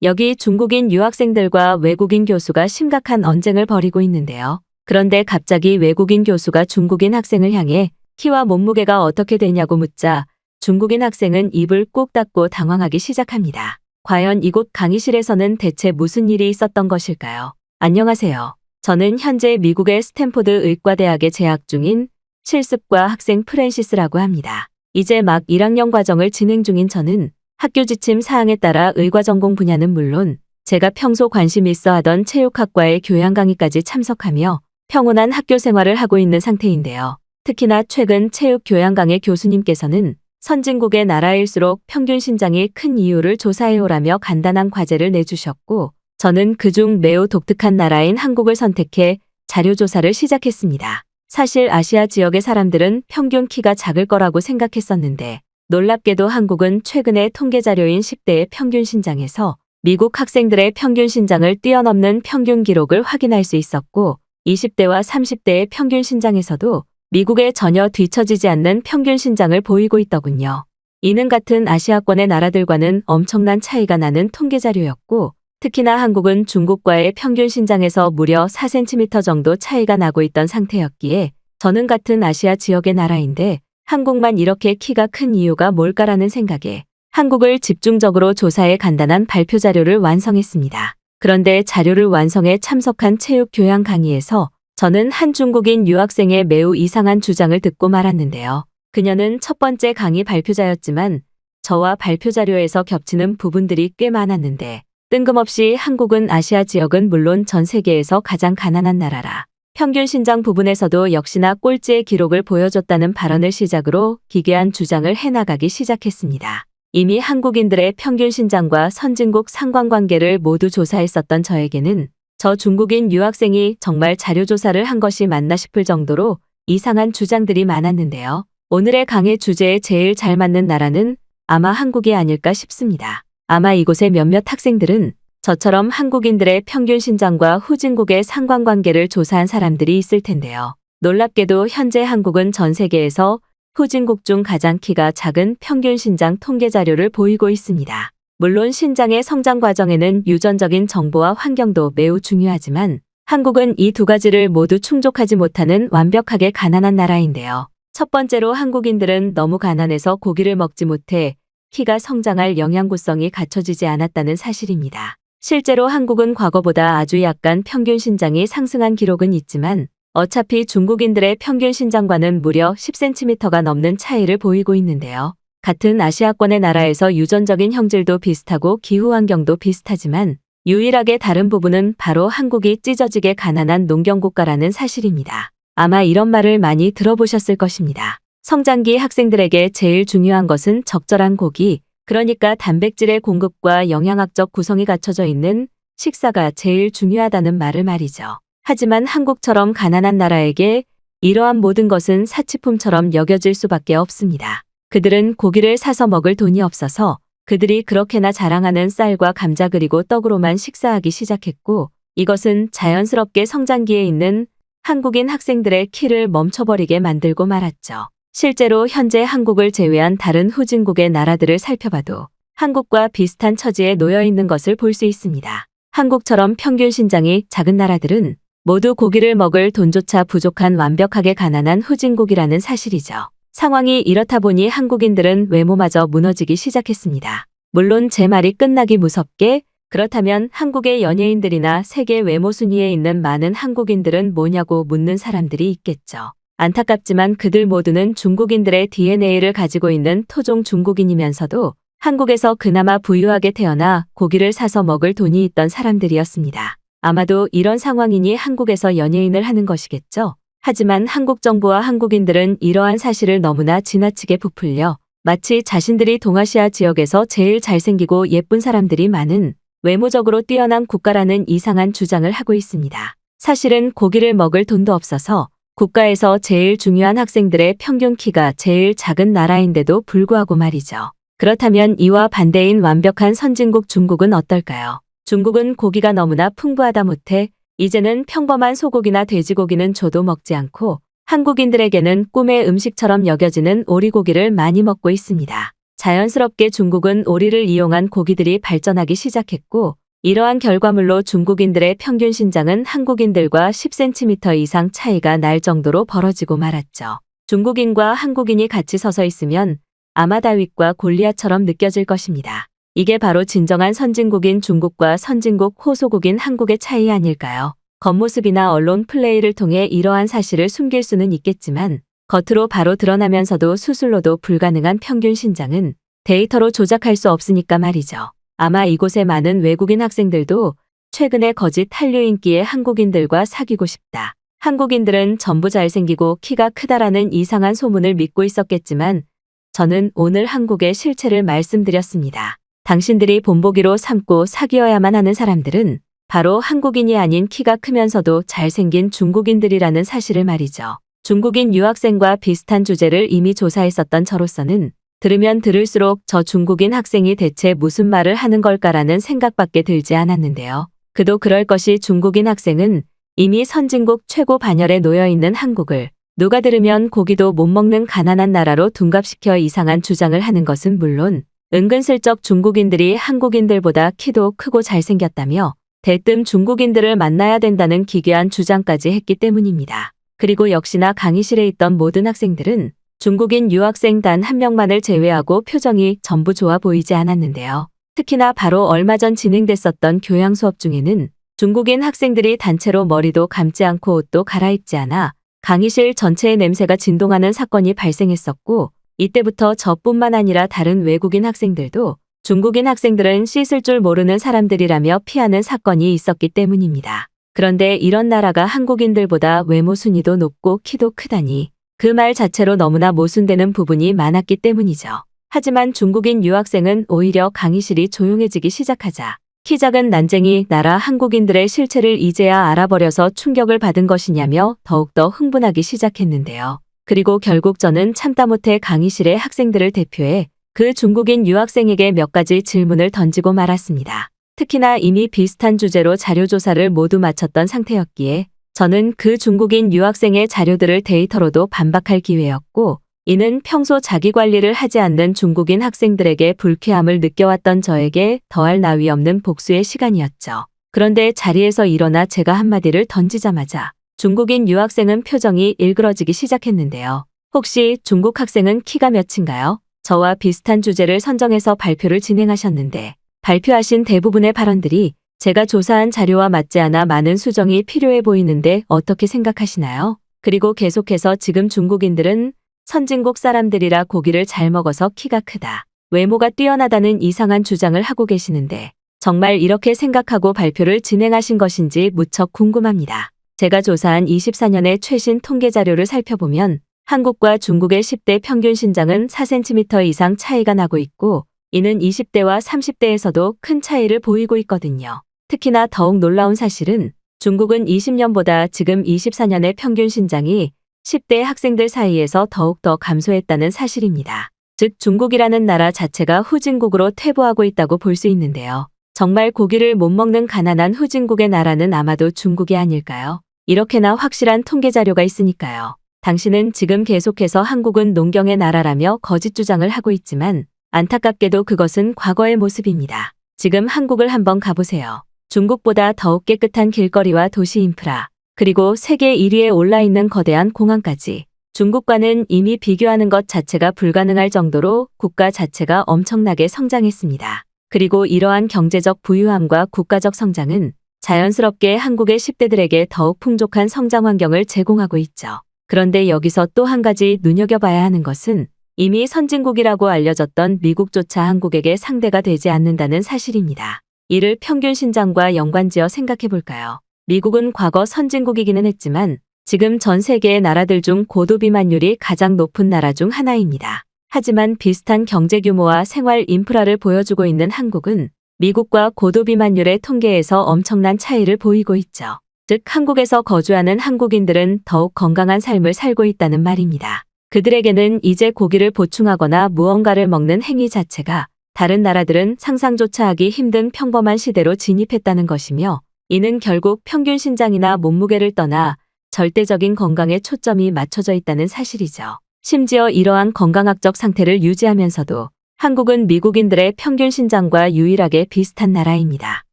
여기 중국인 유학생들과 외국인 교수가 심각한 언쟁을 벌이고 있는데요. 그런데 갑자기 외국인 교수가 중국인 학생을 향해 키와 몸무게가 어떻게 되냐고 묻자 중국인 학생은 입을 꼭 닫고 당황하기 시작합니다. 과연 이곳 강의실에서는 대체 무슨 일이 있었던 것일까요? 안녕하세요. 저는 현재 미국의 스탠포드 의과대학에 재학 중인 실습과 학생 프랜시스라고 합니다. 이제 막 1학년 과정을 진행 중인 저는 학교 지침 사항에 따라 의과 전공 분야는 물론 제가 평소 관심 있어 하던 체육학과의 교양 강의까지 참석하며 평온한 학교 생활을 하고 있는 상태인데요. 특히나 최근 체육 교양 강의 교수님께서는 선진국의 나라일수록 평균 신장이 큰 이유를 조사해오라며 간단한 과제를 내주셨고 저는 그중 매우 독특한 나라인 한국을 선택해 자료조사를 시작했습니다. 사실 아시아 지역의 사람들은 평균 키가 작을 거라고 생각했었는데 놀랍게도 한국은 최근에 통계 자료인 10대의 평균 신장에서 미국 학생들의 평균 신장을 뛰어넘는 평균 기록을 확인할 수 있었고 20대와 30대의 평균 신장에서도 미국에 전혀 뒤처지지 않는 평균 신장을 보이고 있더군요. 이는 같은 아시아권의 나라들과는 엄청난 차이가 나는 통계 자료였고 특히나 한국은 중국과의 평균 신장에서 무려 4cm 정도 차이가 나고 있던 상태였기에 저는 같은 아시아 지역의 나라인데 한국만 이렇게 키가 큰 이유가 뭘까라는 생각에 한국을 집중적으로 조사해 간단한 발표 자료를 완성했습니다. 그런데 자료를 완성해 참석한 체육 교양 강의에서 저는 한 중국인 유학생의 매우 이상한 주장을 듣고 말았는데요. 그녀는 첫 번째 강의 발표자였지만 저와 발표 자료에서 겹치는 부분들이 꽤 많았는데 뜬금없이 한국은 아시아 지역은 물론 전 세계에서 가장 가난한 나라라. 평균 신장 부분에서도 역시나 꼴찌의 기록을 보여줬다는 발언을 시작으로 기괴한 주장을 해나가기 시작했습니다. 이미 한국인들의 평균 신장과 선진국 상관관계를 모두 조사했었던 저에게는 저 중국인 유학생이 정말 자료조사를 한 것이 맞나 싶을 정도로 이상한 주장들이 많았는데요. 오늘의 강의 주제에 제일 잘 맞는 나라는 아마 한국이 아닐까 싶습니다. 아마 이곳의 몇몇 학생들은 저처럼 한국인들의 평균 신장과 후진국의 상관관계를 조사한 사람들이 있을 텐데요. 놀랍게도 현재 한국은 전 세계에서 후진국 중 가장 키가 작은 평균 신장 통계 자료를 보이고 있습니다. 물론 신장의 성장 과정에는 유전적인 정보와 환경도 매우 중요하지만 한국은 이 두 가지를 모두 충족하지 못하는 완벽하게 가난한 나라인데요. 첫 번째로 한국인들은 너무 가난해서 고기를 먹지 못해 키가 성장할 영양구성이 갖춰지지 않았다는 사실입니다. 실제로 한국은 과거보다 아주 약간 평균 신장이 상승한 기록은 있지만 어차피 중국인들의 평균 신장과는 무려 10cm가 넘는 차이를 보이고 있는데요. 같은 아시아권의 나라에서 유전적인 형질도 비슷하고 기후 환경도 비슷하지만 유일하게 다른 부분은 바로 한국이 찢어지게 가난한 농경국가라는 사실입니다. 아마 이런 말을 많이 들어보셨을 것입니다. 성장기 학생들에게 제일 중요한 것은 적절한 고기, 그러니까 단백질의 공급과 영양학적 구성이 갖춰져 있는 식사가 제일 중요하다는 말을 말이죠. 하지만 한국처럼 가난한 나라에게 이러한 모든 것은 사치품처럼 여겨질 수밖에 없습니다. 그들은 고기를 사서 먹을 돈이 없어서 그들이 그렇게나 자랑하는 쌀과 감자 그리고 떡으로만 식사하기 시작했고 이것은 자연스럽게 성장기에 있는 한국인 학생들의 키를 멈춰버리게 만들고 말았죠. 실제로 현재 한국을 제외한 다른 후진국의 나라들을 살펴봐도 한국과 비슷한 처지에 놓여 있는 것을 볼 수 있습니다. 한국처럼 평균 신장이 작은 나라들은 모두 고기를 먹을 돈조차 부족한 완벽하게 가난한 후진국이라는 사실이죠. 상황이 이렇다 보니 한국인들은 외모마저 무너지기 시작했습니다. 물론 제 말이 끝나기 무섭게 그렇다면 한국의 연예인들이나 세계 외모 순위에 있는 많은 한국인들은 뭐냐고 묻는 사람들이 있겠죠. 안타깝지만 그들 모두는 중국인들의 DNA를 가지고 있는 토종 중국인이면서도 한국에서 그나마 부유하게 태어나 고기를 사서 먹을 돈이 있던 사람들이었습니다. 아마도 이런 상황이니 한국에서 연예인을 하는 것이겠죠. 하지만 한국 정부와 한국인들은 이러한 사실을 너무나 지나치게 부풀려 마치 자신들이 동아시아 지역에서 제일 잘생기고 예쁜 사람들이 많은 외모적으로 뛰어난 국가라는 이상한 주장을 하고 있습니다. 사실은 고기를 먹을 돈도 없어서 국가에서 제일 중요한 학생들의 평균 키가 제일 작은 나라인데도 불구하고 말이죠. 그렇다면 이와 반대인 완벽한 선진국 중국은 어떨까요? 중국은 고기가 너무나 풍부하다 못해 이제는 평범한 소고기나 돼지고기는 줘도 먹지 않고 한국인들에게는 꿈의 음식처럼 여겨지는 오리고기를 많이 먹고 있습니다. 자연스럽게 중국은 오리를 이용한 고기들이 발전하기 시작했고, 이러한 결과물로 중국인들의 평균 신장은 한국인들과 10cm 이상 차이가 날 정도로 벌어지고 말았죠. 중국인과 한국인이 같이 서서 있으면 아마 다윗과 골리앗처럼 느껴질 것입니다. 이게 바로 진정한 선진국인 중국과 선진국 호소국인 한국의 차이 아닐까요? 겉모습이나 언론 플레이를 통해 이러한 사실을 숨길 수는 있겠지만 겉으로 바로 드러나면서도 수술로도 불가능한 평균 신장은 데이터로 조작할 수 없으니까 말이죠. 아마 이곳의 많은 외국인 학생들도 최근에 거짓 한류 인기의 한국인들과 사귀고 싶다. 한국인들은 전부 잘생기고 키가 크다라는 이상한 소문을 믿고 있었겠지만 저는 오늘 한국의 실체를 말씀드렸습니다. 당신들이 본보기로 삼고 사귀어야만 하는 사람들은 바로 한국인이 아닌 키가 크면서도 잘생긴 중국인들이라는 사실을 말이죠. 중국인 유학생과 비슷한 주제를 이미 조사했었던 저로서는 들으면 들을수록 저 중국인 학생이 대체 무슨 말을 하는 걸까라는 생각밖에 들지 않았는데요. 그도 그럴 것이 중국인 학생은 이미 선진국 최고 반열에 놓여있는 한국을 누가 들으면 고기도 못 먹는 가난한 나라로 둔갑시켜 이상한 주장을 하는 것은 물론 은근슬쩍 중국인들이 한국인들보다 키도 크고 잘생겼다며 대뜸 중국인들을 만나야 된다는 기괴한 주장까지 했기 때문입니다. 그리고 역시나 강의실에 있던 모든 학생들은 중국인 유학생 단 한 명만을 제외하고 표정이 전부 좋아 보이지 않았는데요. 특히나 바로 얼마 전 진행됐었던 교양 수업 중에는 중국인 학생들이 단체로 머리도 감지 않고 옷도 갈아입지 않아 강의실 전체의 냄새가 진동하는 사건이 발생했었고, 이때부터 저뿐만 아니라 다른 외국인 학생들도 중국인 학생들은 씻을 줄 모르는 사람들이라며 피하는 사건이 있었기 때문입니다. 그런데 이런 나라가 한국인들보다 외모 순위도 높고 키도 크다니 그 말 자체로 너무나 모순되는 부분이 많았기 때문이죠. 하지만 중국인 유학생은 오히려 강의실이 조용해지기 시작하자 키 작은 난쟁이 나라 한국인들의 실체를 이제야 알아버려서 충격을 받은 것이냐며 더욱더 흥분하기 시작했는데요. 그리고 결국 저는 참다 못해 강의실의 학생들을 대표해 그 중국인 유학생에게 몇 가지 질문을 던지고 말았습니다. 특히나 이미 비슷한 주제로 자료조사를 모두 마쳤던 상태였기에 저는 그 중국인 유학생의 자료들을 데이터로도 반박할 기회였고, 이는 평소 자기 관리를 하지 않는 중국인 학생들에게 불쾌함을 느껴왔던 저에게 더할 나위 없는 복수의 시간이었죠. 그런데 자리에서 일어나 제가 한마디를 던지자마자 중국인 유학생은 표정이 일그러지기 시작했는데요. 혹시 중국 학생은 키가 몇인가요? 저와 비슷한 주제를 선정해서 발표를 진행하셨는데 발표하신 대부분의 발언들이 제가 조사한 자료와 맞지 않아 많은 수정이 필요해 보이는데 어떻게 생각하시나요? 그리고 계속해서 지금 중국인들은 선진국 사람들이라 고기를 잘 먹어서 키가 크다, 외모가 뛰어나다는 이상한 주장을 하고 계시는데 정말 이렇게 생각하고 발표를 진행하신 것인지 무척 궁금합니다. 제가 조사한 24년의 최신 통계 자료를 살펴보면 한국과 중국의 10대 평균 신장은 4cm 이상 차이가 나고 있고, 이는 20대와 30대에서도 큰 차이를 보이고 있거든요. 특히나 더욱 놀라운 사실은 중국은 20년보다 지금 24년의 평균 신장이 10대 학생들 사이에서 더욱더 감소했다는 사실입니다. 즉 중국이라는 나라 자체가 후진국으로 퇴보하고 있다고 볼 수 있는데요. 정말 고기를 못 먹는 가난한 후진국의 나라는 아마도 중국이 아닐까요? 이렇게나 확실한 통계 자료가 있으니까요. 당신은 지금 계속해서 한국은 농경의 나라라며 거짓 주장을 하고 있지만 안타깝게도 그것은 과거의 모습입니다. 지금 한국을 한번 가보세요. 중국보다 더욱 깨끗한 길거리와 도시 인프라, 그리고 세계 1위에 올라있는 거대한 공항까지 중국과는 이미 비교하는 것 자체가 불가능할 정도로 국가 자체가 엄청나게 성장했습니다. 그리고 이러한 경제적 부유함과 국가적 성장은 자연스럽게 한국의 10대들에게 더욱 풍족한 성장 환경을 제공하고 있죠. 그런데 여기서 또 한 가지 눈여겨봐야 하는 것은 이미 선진국이라고 알려졌던 미국조차 한국에게 상대가 되지 않는다는 사실입니다. 이를 평균 신장과 연관지어 생각해볼까요? 미국은 과거 선진국이기는 했지만 지금 전 세계의 나라들 중 고도 비만율이 가장 높은 나라 중 하나입니다. 하지만 비슷한 경제 규모와 생활 인프라를 보여주고 있는 한국은 미국과 고도 비만율의 통계에서 엄청난 차이를 보이고 있죠. 즉 한국에서 거주하는 한국인들은 더욱 건강한 삶을 살고 있다는 말입니다. 그들에게는 이제 고기를 보충하거나 무언가를 먹는 행위 자체가 다른 나라들은 상상조차 하기 힘든 평범한 시대로 진입했다는 것이며, 이는 결국 평균 신장이나 몸무게를 떠나 절대적인 건강에 초점이 맞춰져 있다는 사실이죠. 심지어 이러한 건강학적 상태를 유지하면서도 한국은 미국인들의 평균 신장과 유일하게 비슷한 나라입니다.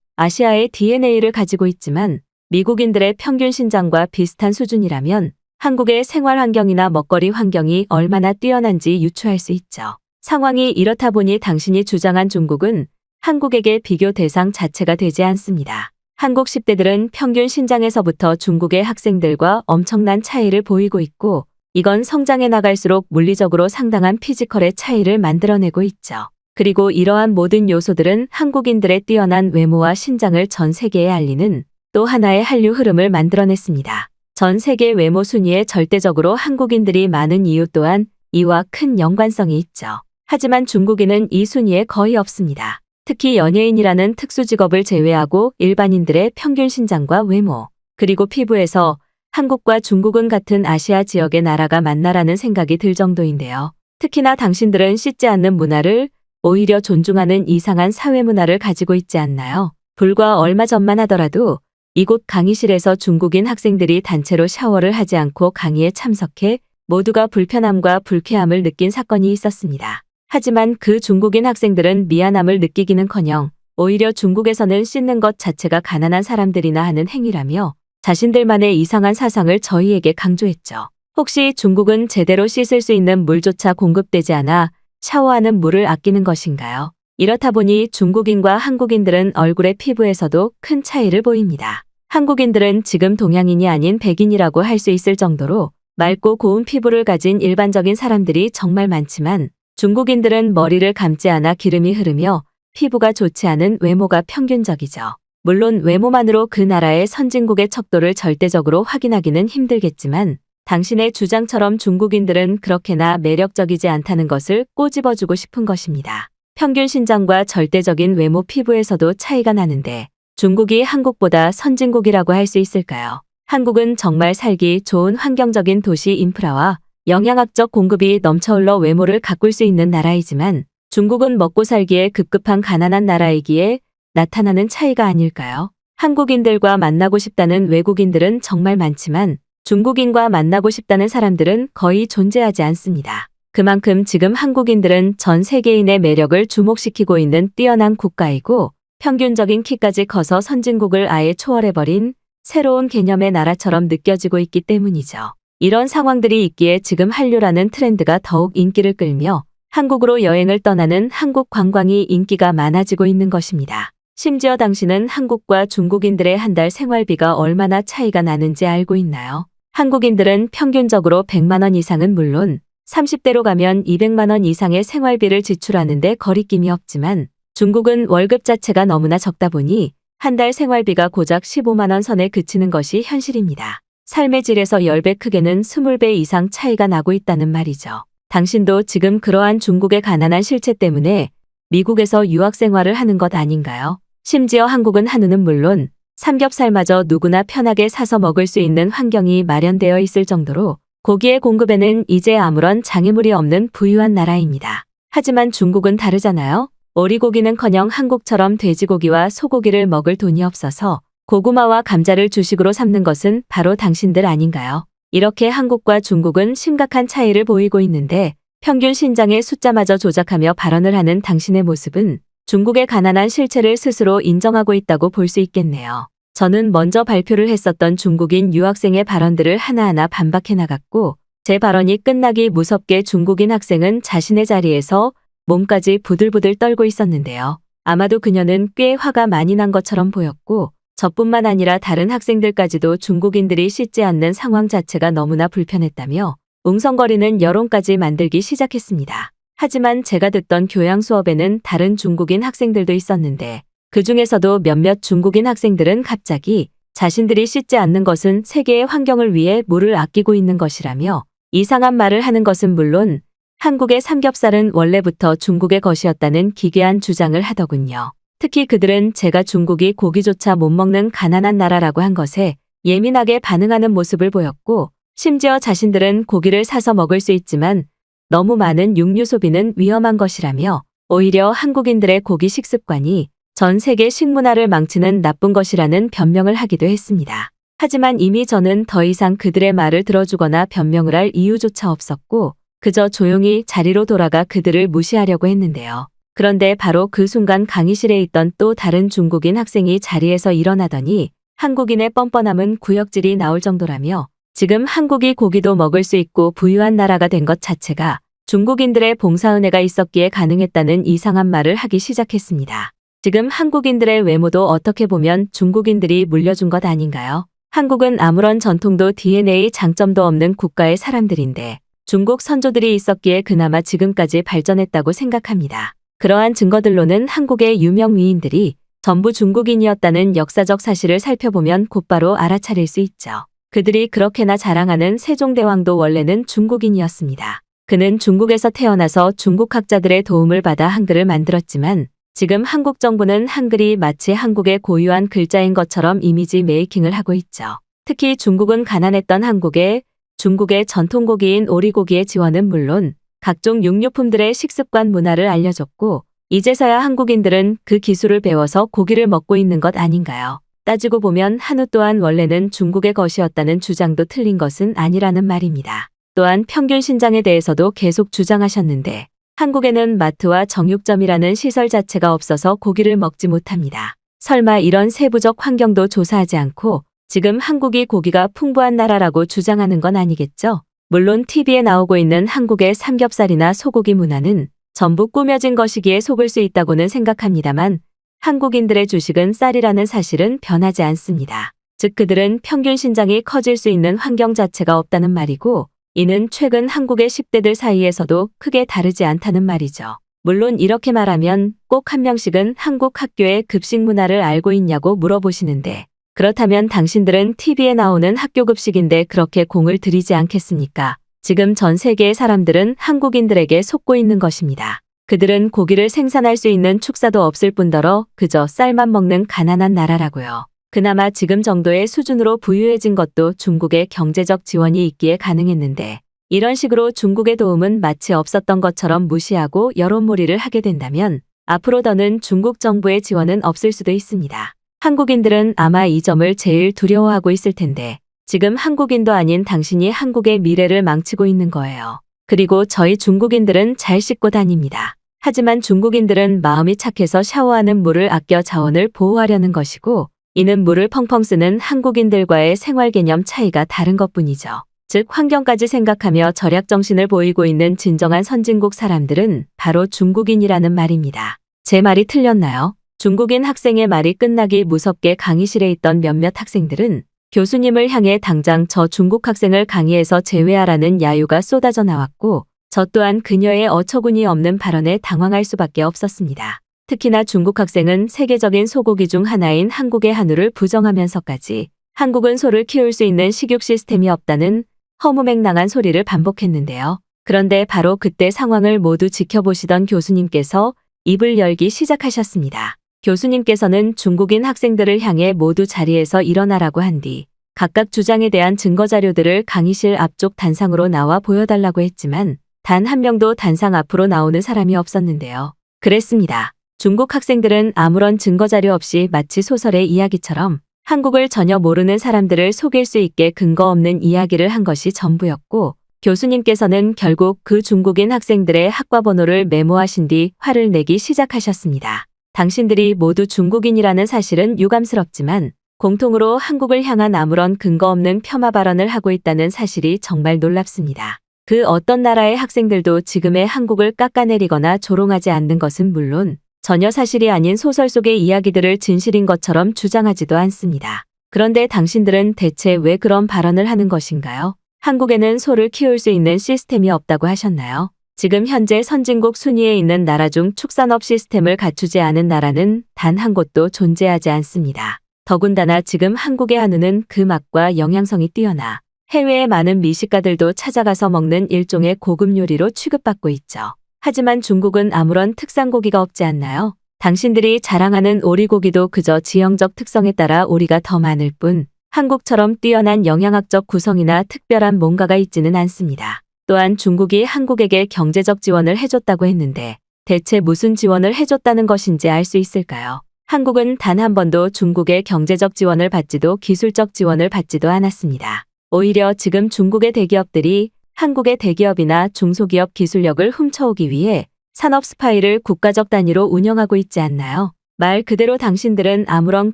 아시아의 DNA를 가지고 있지만 미국인들의 평균 신장과 비슷한 수준이라면 한국의 생활 환경이나 먹거리 환경이 얼마나 뛰어난지 유추할 수 있죠. 상황이 이렇다 보니 당신이 주장한 중국은 한국에게 비교 대상 자체가 되지 않습니다. 한국 10대들은 평균 신장에서부터 중국의 학생들과 엄청난 차이를 보이고 있고 이건 성장해 나갈수록 물리적으로 상당한 피지컬의 차이를 만들어내고 있죠. 그리고 이러한 모든 요소들은 한국인들의 뛰어난 외모와 신장을 전 세계에 알리는 또 하나의 한류 흐름을 만들어냈습니다. 전 세계 외모 순위에 절대적으로 한국인들이 많은 이유 또한 이와 큰 연관성이 있죠. 하지만 중국인은 이 순위에 거의 없습니다. 특히 연예인이라는 특수 직업을 제외하고 일반인들의 평균 신장과 외모, 그리고 피부에서 한국과 중국은 같은 아시아 지역의 나라가 맞나라는 생각이 들 정도인데요. 특히나 당신들은 씻지 않는 문화를 오히려 존중하는 이상한 사회 문화를 가지고 있지 않나요? 불과 얼마 전만 하더라도 이곳 강의실에서 중국인 학생들이 단체로 샤워를 하지 않고 강의에 참석해 모두가 불편함과 불쾌함을 느낀 사건이 있었습니다. 하지만 그 중국인 학생들은 미안함을 느끼기는커녕 오히려 중국에서는 씻는 것 자체가 가난한 사람들이나 하는 행위라며 자신들만의 이상한 사상을 저희에게 강조했죠. 혹시 중국은 제대로 씻을 수 있는 물조차 공급되지 않아 샤워하는 물을 아끼는 것인가요? 이렇다 보니 중국인과 한국인들은 얼굴의 피부에서도 큰 차이를 보입니다. 한국인들은 지금 동양인이 아닌 백인이라고 할 수 있을 정도로 맑고 고운 피부를 가진 일반적인 사람들이 정말 많지만 중국인들은 머리를 감지 않아 기름이 흐르며 피부가 좋지 않은 외모가 평균적이죠. 물론 외모만으로 그 나라의 선진국의 척도를 절대적으로 확인하기는 힘들겠지만 당신의 주장처럼 중국인들은 그렇게나 매력적이지 않다는 것을 꼬집어주고 싶은 것입니다. 평균 신장과 절대적인 외모 피부에서도 차이가 나는데 중국이 한국보다 선진국이라고 할 수 있을까요? 한국은 정말 살기 좋은 환경적인 도시 인프라와 영양학적 공급이 넘쳐흘러 외모를 가꿀 수 있는 나라이지만 중국은 먹고 살기에 급급한 가난한 나라이기에 나타나는 차이가 아닐까요? 한국인들과 만나고 싶다는 외국인들은 정말 많지만 중국인과 만나고 싶다는 사람들은 거의 존재하지 않습니다. 그만큼 지금 한국인들은 전 세계인의 매력을 주목시키고 있는 뛰어난 국가이고 평균적인 키까지 커서 선진국을 아예 초월해버린 새로운 개념의 나라처럼 느껴지고 있기 때문이죠. 이런 상황들이 있기에 지금 한류라는 트렌드가 더욱 인기를 끌며 한국으로 여행을 떠나는 한국 관광이 인기가 많아지고 있는 것입니다. 심지어 당신은 한국과 중국인들의 한 달 생활비가 얼마나 차이가 나는지 알고 있나요? 한국인들은 평균적으로 100만 원 이상은 물론 30대로 가면 200만 원 이상의 생활비를 지출하는데 거리낌이 없지만 중국은 월급 자체가 너무나 적다 보니 한 달 생활비가 고작 15만 원 선에 그치는 것이 현실입니다. 삶의 질에서 10배 크게는 20배 이상 차이가 나고 있다는 말이죠. 당신도 지금 그러한 중국의 가난한 실체 때문에 미국에서 유학 생활을 하는 것 아닌가요? 심지어 한국은 한우는 물론 삼겹살마저 누구나 편하게 사서 먹을 수 있는 환경이 마련되어 있을 정도로 고기의 공급에는 이제 아무런 장애물이 없는 부유한 나라입니다. 하지만 중국은 다르잖아요. 오리고기는커녕 한국처럼 돼지고기와 소고기를 먹을 돈이 없어서 고구마와 감자를 주식으로 삼는 것은 바로 당신들 아닌가요? 이렇게 한국과 중국은 심각한 차이를 보이고 있는데 평균 신장의 숫자마저 조작하며 발언을 하는 당신의 모습은 중국의 가난한 실체를 스스로 인정하고 있다고 볼 수 있겠네요. 저는 먼저 발표를 했었던 중국인 유학생의 발언들을 하나하나 반박해 나갔고 제 발언이 끝나기 무섭게 중국인 학생은 자신의 자리에서 몸까지 부들부들 떨고 있었는데요. 아마도 그녀는 꽤 화가 많이 난 것처럼 보였고 저뿐만 아니라 다른 학생들까지도 중국인들이 씻지 않는 상황 자체가 너무나 불편했다며 웅성거리는 여론까지 만들기 시작했습니다. 하지만 제가 듣던 교양 수업에는 다른 중국인 학생들도 있었는데 그 중에서도 몇몇 중국인 학생들은 갑자기 자신들이 씻지 않는 것은 세계의 환경을 위해 물을 아끼고 있는 것이라며 이상한 말을 하는 것은 물론 한국의 삼겹살은 원래부터 중국의 것이었다는 기괴한 주장을 하더군요. 특히 그들은 제가 중국이 고기조차 못 먹는 가난한 나라라고 한 것에 예민하게 반응하는 모습을 보였고 심지어 자신들은 고기를 사서 먹을 수 있지만 너무 많은 육류 소비는 위험한 것이라며 오히려 한국인들의 고기 식습관이 전 세계 식문화를 망치는 나쁜 것이라는 변명을 하기도 했습니다. 하지만 이미 저는 더 이상 그들의 말을 들어주거나 변명을 할 이유조차 없었고 그저 조용히 자리로 돌아가 그들을 무시하려고 했는데요. 그런데 바로 그 순간 강의실에 있던 또 다른 중국인 학생이 자리에서 일어나더니 한국인의 뻔뻔함은 구역질이 나올 정도라며 지금 한국이 고기도 먹을 수 있고 부유한 나라가 된 것 자체가 중국인들의 봉사은혜가 있었기에 가능했다는 이상한 말을 하기 시작했습니다. 지금 한국인들의 외모도 어떻게 보면 중국인들이 물려준 것 아닌가요? 한국은 아무런 전통도 DNA 장점도 없는 국가의 사람들인데 중국 선조들이 있었기에 그나마 지금까지 발전했다고 생각합니다. 그러한 증거들로는 한국의 유명 위인들이 전부 중국인이었다는 역사적 사실을 살펴보면 곧바로 알아차릴 수 있죠. 그들이 그렇게나 자랑하는 세종대왕도 원래는 중국인이었습니다. 그는 중국에서 태어나서 중국 학자들의 도움을 받아 한글을 만들었지만 지금 한국 정부는 한글이 마치 한국의 고유한 글자인 것처럼 이미지 메이킹을 하고 있죠. 특히 중국은 가난했던 한국에 중국의 전통고기인 오리고기의 지원은 물론 각종 육류품들의 식습관 문화를 알려줬고 이제서야 한국인들은 그 기술을 배워서 고기를 먹고 있는 것 아닌가요? 따지고 보면 한우 또한 원래는 중국의 것이었다는 주장도 틀린 것은 아니라는 말입니다. 또한 평균 신장에 대해서도 계속 주장하셨는데 한국에는 마트와 정육점이라는 시설 자체가 없어서 고기를 먹지 못합니다. 설마 이런 세부적 환경도 조사하지 않고 지금 한국이 고기가 풍부한 나라라고 주장하는 건 아니겠죠? 물론 TV에 나오고 있는 한국의 삼겹살이나 소고기 문화는 전부 꾸며진 것이기에 속을 수 있다고는 생각합니다만 한국인들의 주식은 쌀이라는 사실은 변하지 않습니다. 즉 그들은 평균 신장이 커질 수 있는 환경 자체가 없다는 말이고 이는 최근 한국의 10대들 사이에서도 크게 다르지 않다는 말이죠. 물론 이렇게 말하면 꼭 한 명씩은 한국 학교의 급식 문화를 알고 있냐고 물어보시는데 그렇다면 당신들은 TV에 나오는 학교 급식인데 그렇게 공을 들이지 않겠습니까? 지금 전 세계의 사람들은 한국인들에게 속고 있는 것입니다. 그들은 고기를 생산할 수 있는 축사도 없을 뿐더러 그저 쌀만 먹는 가난한 나라라고요. 그나마 지금 정도의 수준으로 부유해진 것도 중국의 경제적 지원이 있기에 가능했는데 이런 식으로 중국의 도움은 마치 없었던 것처럼 무시하고 여론몰이를 하게 된다면 앞으로 더는 중국 정부의 지원은 없을 수도 있습니다. 한국인들은 아마 이 점을 제일 두려워하고 있을 텐데 지금 한국인도 아닌 당신이 한국의 미래를 망치고 있는 거예요. 그리고 저희 중국인들은 잘 씻고 다닙니다. 하지만 중국인들은 마음이 착해서 샤워하는 물을 아껴 자원을 보호하려는 것이고 이는 물을 펑펑 쓰는 한국인들과의 생활 개념 차이가 다른 것뿐이죠. 즉 환경까지 생각하며 절약 정신을 보이고 있는 진정한 선진국 사람들은 바로 중국인이라는 말입니다. 제 말이 틀렸나요? 중국인 학생의 말이 끝나기 무섭게 강의실에 있던 몇몇 학생들은 교수님을 향해 당장 저 중국 학생을 강의에서 제외하라는 야유가 쏟아져 나왔고 저 또한 그녀의 어처구니 없는 발언에 당황할 수밖에 없었습니다. 특히나 중국 학생은 세계적인 소고기 중 하나인 한국의 한우를 부정하면서까지 한국은 소를 키울 수 있는 식육 시스템이 없다는 허무맹랑한 소리를 반복했는데요. 그런데 바로 그때 상황을 모두 지켜보시던 교수님께서 입을 열기 시작하셨습니다. 교수님께서는 중국인 학생들을 향해 모두 자리에서 일어나라고 한 뒤 각각 주장에 대한 증거 자료들을 강의실 앞쪽 단상으로 나와 보여달라고 했지만 단 한 명도 단상 앞으로 나오는 사람이 없었는데요. 그랬습니다. 중국 학생들은 아무런 증거 자료 없이 마치 소설의 이야기처럼 한국을 전혀 모르는 사람들을 속일 수 있게 근거 없는 이야기를 한 것이 전부였고 교수님께서는 결국 그 중국인 학생들의 학과 번호를 메모하신 뒤 화를 내기 시작하셨습니다. 당신들이 모두 중국인이라는 사실은 유감스럽지만 공통으로 한국을 향한 아무런 근거 없는 폄하 발언을 하고 있다는 사실이 정말 놀랍습니다. 그 어떤 나라의 학생들도 지금의 한국을 깎아내리거나 조롱하지 않는 것은 물론 전혀 사실이 아닌 소설 속의 이야기들을 진실인 것처럼 주장하지도 않습니다. 그런데 당신들은 대체 왜 그런 발언을 하는 것인가요? 한국에는 소를 키울 수 있는 시스템이 없다고 하셨나요? 지금 현재 선진국 순위에 있는 나라 중 축산업 시스템을 갖추지 않은 나라는 단 한 곳도 존재하지 않습니다. 더군다나 지금 한국의 한우는 그 맛과 영양성이 뛰어나 해외의 많은 미식가들도 찾아가서 먹는 일종의 고급 요리로 취급받고 있죠. 하지만 중국은 아무런 특산 고기가 없지 않나요? 당신들이 자랑하는 오리고기도 그저 지형적 특성에 따라 오리가 더 많을 뿐 한국처럼 뛰어난 영양학적 구성이나 특별한 뭔가가 있지는 않습니다. 또한 중국이 한국에게 경제적 지원을 해줬다고 했는데 대체 무슨 지원을 해줬다는 것인지 알 수 있을까요? 한국은 단 한 번도 중국의 경제적 지원을 받지도 기술적 지원을 받지도 않았습니다. 오히려 지금 중국의 대기업들이 한국의 대기업이나 중소기업 기술력을 훔쳐오기 위해 산업 스파이를 국가적 단위로 운영하고 있지 않나요? 말 그대로 당신들은 아무런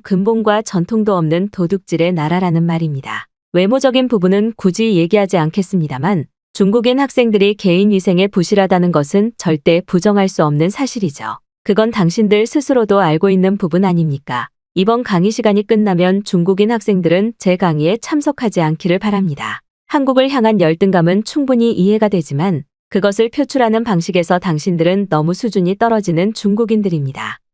근본과 전통도 없는 도둑질의 나라라는 말입니다. 외모적인 부분은 굳이 얘기하지 않겠습니다만 중국인 학생들이 개인 위생에 부실하다는 것은 절대 부정할 수 없는 사실이죠. 그건 당신들 스스로도 알고 있는 부분 아닙니까? 이번 강의 시간이 끝나면 중국인 학생들은 제 강의에 참석하지 않기를 바랍니다. 한국을 향한 열등감은 충분히 이해가 되지만 그것을 표출하는 방식에서 당신들은 너무 수준이 떨어지는 중국인들입니다.